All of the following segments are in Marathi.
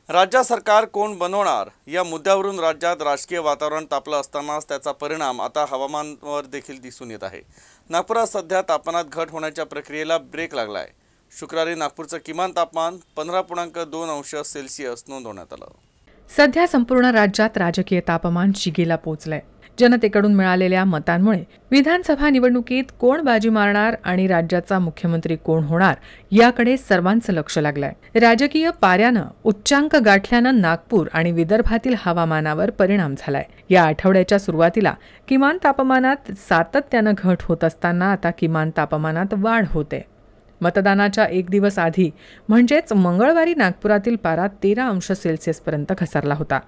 राज्य सरकार कोण बनवणार या मुद्द्यावरून राज्यात राजकीय वातावरण तापलं असतानाच त्याचा परिणाम आता हवामानावर देखील दिसून येत आहे। नागपुरात सध्या तापमानात घट होण्याच्या प्रक्रियेला ब्रेक लागला आहे। शुक्रवारी नागपूरचं किमान तापमान 15.2 अंश सेल्सिअस नोंदवण्यात आलं। सध्या संपूर्ण राज्यात राजकीय तापमान शिगेला पोहोचलंय। जनतेकडून मिळालेल्या मतांमुळे विधानसभा निवडणुकीत कोण बाजी मारणार आणि राज्याचा मुख्यमंत्री कोण होणार याकडे सर्वांचं लक्ष लागलंय। राजकीय पाऱ्यानं उच्चांक गाठल्यानं नागपूर आणि विदर्भातील हवामानावर परिणाम झालाय। या आठवड्याच्या सुरुवातीला किमान तापमानात सातत्यानं घट होत असताना आता किमान तापमानात वाढ होते। मतदानाच्या एक दिवस आधी म्हणजेच मंगळवारी नागपुरातील पारा 13 अंश सेल्सिअसपर्यंत घसरला होता।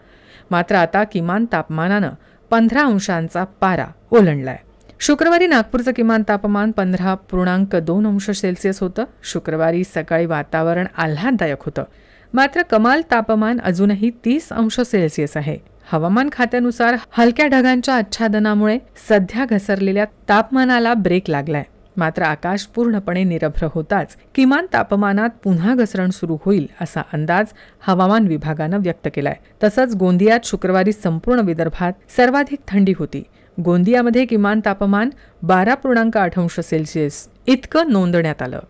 मात्र आता किमान तापमानानं 15 अंशांचा पारा ओलांडलाय। शुक्रवारी नागपूरचं किमान तापमान 15.2 अंश सेल्सिअस होतं। शुक्रवारी सकाळी वातावरण आल्हाददायक होतं, मात्र कमाल तापमान अजूनही 30 अंश सेल्सिअस आहे। हवामान खात्यानुसार हलक्या ढगांच्या आच्छादनामुळे सध्या घसरलेल्या तापमानाला ब्रेक लागलाय। मात्र आकाश पूर्णपणे निरभ्र होताच किमान तापमानात पुन्हा घसरण सुरू होईल असा अंदाज हवामान विभागानं व्यक्त केलाय। तसंच गोंदियात शुक्रवारी संपूर्ण विदर्भात सर्वाधिक थंडी होती। गोंदियामध्ये किमान तापमान 12.8 अंश सेल्सिअस इतकं नोंदवण्यात आलं।